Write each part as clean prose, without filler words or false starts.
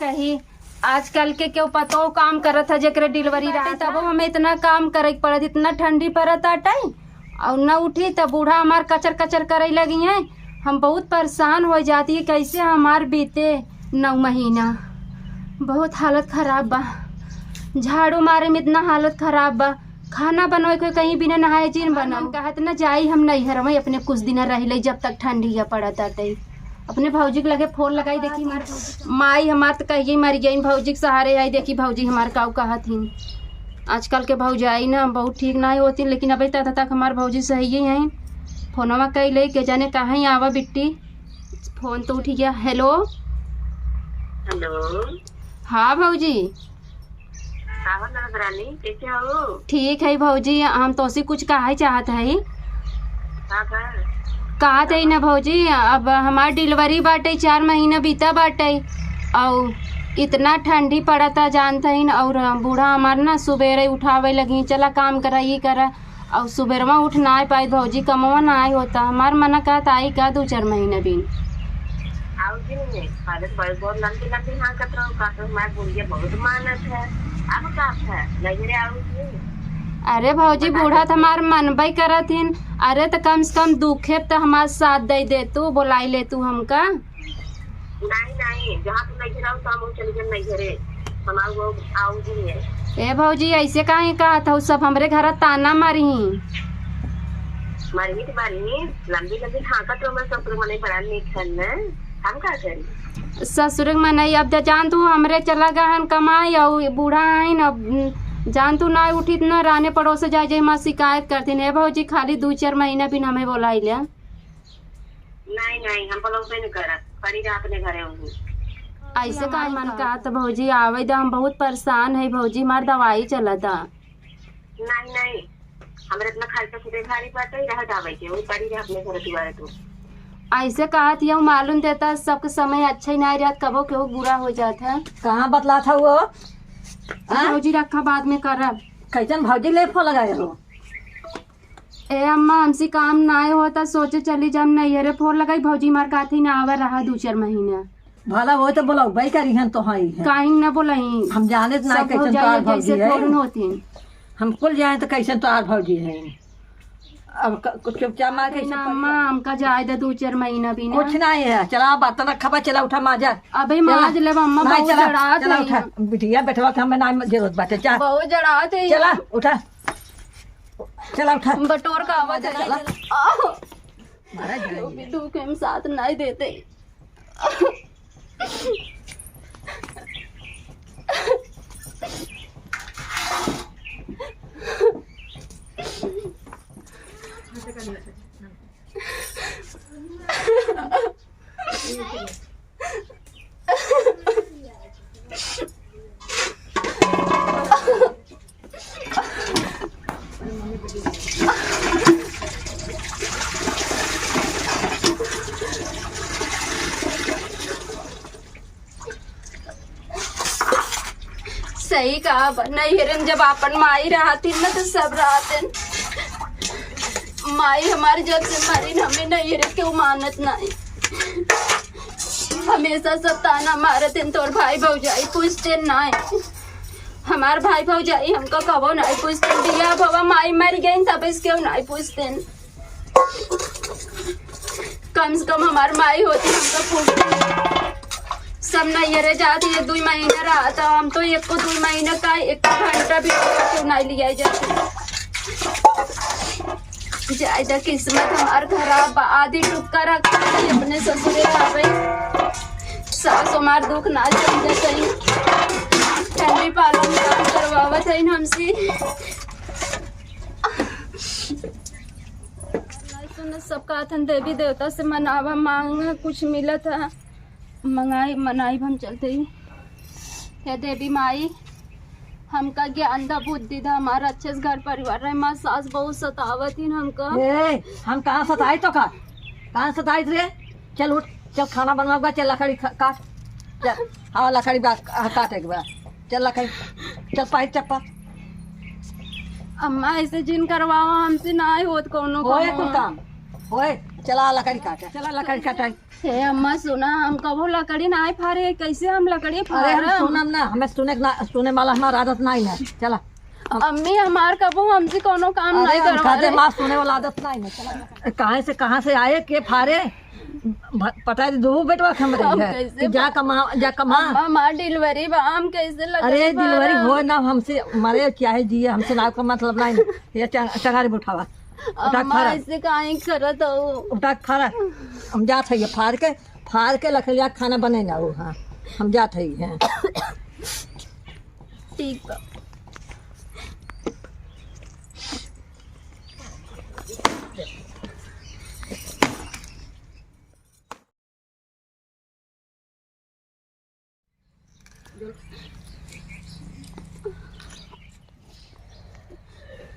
कही आजकल के क्यों पतो काम करत है जेकरे डिलीवरी रहा तब हमें इतना काम करे पड़त, इतना ठंडी पड़त आटाई और न उठी तब बूढ़ा हमार कचर कचर करे लगी हैं। हम बहुत परेशान हो जाती है, कैसे हमार बीते 9 महीना। बहुत हालत खराब बा, झाड़ू मारे में इतना हालत खराब बा, खाना बनवे को कहीं बिना नहाए जीन बना कहत न जाई हम नहीं हरवई अपने कुछ दिन रह ले जब तक ठंडी पड़त आते। अपने भौजी के लगे फोन लगाई देखी माई हमार तो कहिए मर गई भौजी के सहारे आई देखी भौजी हमार काऊ कहत ही। आजकल के भौजाई ना बहुत ठीक ना होती, लेकिन अभी तक हमार भौजी सही ही हैं। फोनवा कई ले के जाने कहाँ आवा बिट्टी, फोन तो उठी गया। Hello hello. हाँ भौजी कैसे हो? ठीक है भौजी, हम तो से कुछ कहा चाहत है। कहा थे ना भौजी, अब हमार डिलीवरी बाटे 4 महीना बीता बाटे और इतना ठंडी पड़ा था जानता ही न। और बूढ़ा हमार ना सुबेरे उठावे लगी चला काम करा ये करा और सुबेरवा उठ ना आए पाई भौजी, कमवा ना आए होता हमार मना कहता आई का 2-4 महीना बिन अरे भौजी बूढ़ा तो हमार मनबई करत हिन। अरे तो कम से कम दुखे तो हमार साथ दे दे तू, बुलाई ले तू हमका। नहीं जहाँ तू नहीं रहो तो हम चले जाए नहीं घरे हमारे आऊंगी है। ए भौजी ऐसे काहे कहा था, सब हमरे घर ताना मारी मारी तो मारी लंबी लंबी ठाका तो मैं ससुर मने बड़ा नीक है हम का करी ससुर मनाई। अब जान तू हमरे चला गहन कमाई और बूढ़ा है न जान तू ना उठी न राने पड़ोस जाए जाए माँ शिकायत करती है भौजी। खाली 2-4 महीना बिन हमें बोलाई लिया। नहीं हम पड़ोस नहीं करत करी जा अपने घरे होंगी। ऐसे का मन का तो भौजी आवे दा, हम बहुत परेशान है भौजी, हमार दवाई चला था। नहीं हमरे इतना खर्चा खुदे भारी पड़ता ही रह जावे के वो करी जा अपने घरे दुआरे तो ऐसे कहा थी मालूम देता सबके समय अच्छा ही नहीं रहता, कबो केहू बुरा हो जाता है। कहाँ बतला था वो भौजी रखा बाद में करब। कैसन भौजी ले फोन लगाए हो? ए अम्मा हमसे काम ना होता सोचे चली जब नहीं अरे फोन लगाई भौजी मार का थी ना आवर रहा 2-4 महीना भला वो तो बोला भाई करी हन तो हाई है कहीं ना बोलाई हम जाने तो ना कैसन तो आर भौजी है होती हम कुल जाए तो कैसन तो आर भौजी है। अब कुछ चुपचाप मार कैसे अम्मा हमका जाए दे 2-4 महीना भी कुछ नहीं है। चला बात रखा बा, चला उठा माजा अबे माज ले अम्मा बहुत जड़ात चला उठा बिटिया बैठवा के हमें ना जरूरत बाटे चा बहुत जड़ात है। चला उठा चला उठा बटोर का आवाज चला मारा जाएंगे दुख हम साथ नहीं देते। सही कहा नहीं हिरन जब अपन माई रहती न तो सब रहते माई हमारी जब से मरी हमें नहीं हिरन के उमानत नहीं हमेशा सब ताना मारते तोर भाई भौजाई पूछते नहीं। हमार भाई भौजाई हमको कबो नहीं पूछते दिया बाबा माई मर गई तब इसके नहीं पूछते। कम से कम हमार माई होती हमको पूछते सब नहीं जाती है 2 महीना रहा था हम तो 1-2 महीना का 1 घंटा भी क्यों नहीं लिया जाते। ज्यादा किस्मत हमार खराब आधी टुक्का रखा अपने ससुरे आवे सास हमार दुख ना समझते ठंडी पालन काम करवावत है हमसे। सब कहथन देवी देवता से मनावा मांग कुछ मिला था मंगाई मनाई हम चलते ही। हे देवी माई हमका ज्ञान दा बुद्धि दा हमारा अच्छे से घर परिवार रहे। माँ सास बहुत सतावत ही हमका। हम कहाँ सताई तो का कहाँ सताई रे? चल उठ चल खाना बनवा चल लकड़ी काट चल। हाँ लकड़ी काट एक बार चल लकड़ी चल पाई चप्पा। अम्मा ऐसे जिन करवावा हमसे ना होत कोनो कुल काम ओए चला लकड़ी काटे, चला लकड़ी काटे। हे अम्मा सुना, हम कबो लकड़ी ना फाड़े, कैसे हम लकड़ी अरे हम फाड़ब? सुनम ना, हमें सुने वाला हमारा आदत नहीं है। चला अम्मी हमार कबो हमसे कोनो काम अरे नहीं हम करवा कहते माँ सुने वाला आदत नहीं है। चला कहाँ से आए के फारे पता है दो बेटवा हम खमरी है कैसे जा कमा। हमार डिलीवरी बा, हम कैसे लकड़ी अरे डिलीवरी फाड़ब? हो ना हमसे मरे चाहे जिए हमसे ना का मतलब नहीं है। ये टंगारी उठावा उठा अम्मा खड़ा ऐसे काहे करत हो? उठा खड़ा हम जात है फाड़ के लकड़िया खाना बने ना वो। हाँ हम जात है। ठीक बा।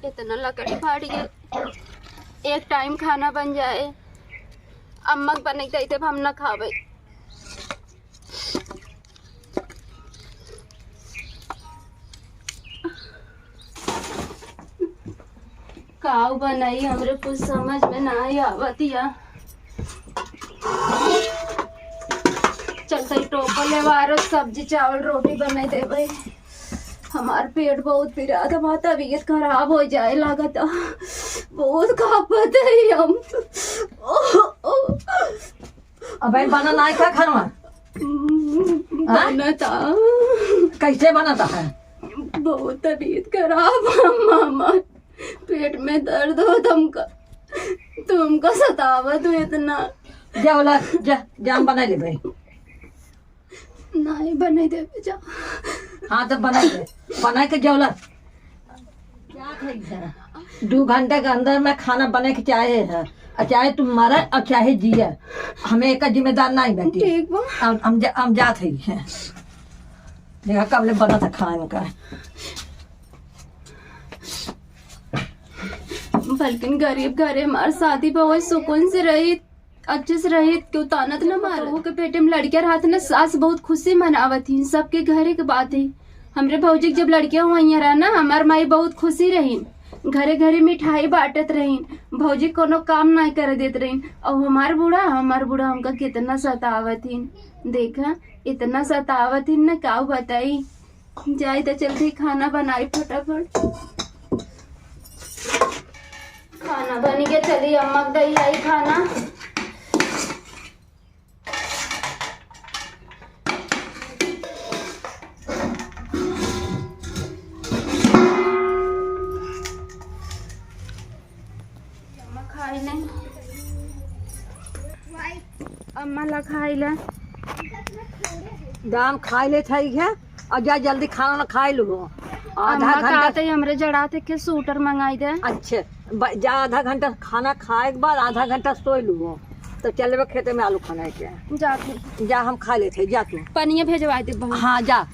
इतना लकड़ी फाड़ गए, एक टाइम खाना बन जाए। अम्मा बने थे हम न खावे। काऊ बनाई हमरे कुछ समझ में ना आवतिया। चलते टोपा लेवारो सब्जी चावल रोटी बनाई देवे। हमार पेट बहुत पिरा था, हमार तबीयत खराब हो जाए लागत, बहुत कांपत है हम। अबे बना नहीं का खाना बना था, कैसे बनाता है? बहुत तबीयत खराब मामा, पेट में दर्द हो तुमका सतावत हो इतना। जा बोला जा हम बना ले भाई। नहीं बने दे जा। हाँ तो बना के जौला क्या खाई 2 घंटे के अंदर में खाना बने के चाहे है, चाहे तुम मरे और चाहे जिए, हमें एक जिम्मेदार नहीं बैठी। ठीक बा। हम जात है। देखा कब ले बना था खाना इनका। बल्कि गरीब घरे हमार शादी बहुत सुकून से रही, अच्छे से रही, क्यों तानत न मार के पेटे में लड़कियां रहत न, सास बहुत खुशी मनावत थी। सबके घरे के बात है। हमरे भौजी जब लड़कियां हुई रहा ना, हमार माई बहुत खुशी रही, घरे घरे मिठाई बांटत रही, भौजी कोनो काम नहीं करे देत रही। और हमार बूढ़ा हमका कितना सतावत थी, देखा इतना सतावत थी न, का बताई। जाए तो चलती खाना बनाई फटाफट। खाना बन के चली, अम्मा दही आई खाना। अम्मा ला खाई ले दाम खाई ले है और जा जल्दी खाना ना खाई लो। अम्मा कहते हमरे जड़ाते के सूटर मंगाई दे। अच्छे जा आधा घंटा खाना खाए के बाद आधा घंटा सोई लू तो चलबे खेते में आलू खाना के। जा जा हम खा लेते जा तू पनिया भेजवा दे। हाँ जा।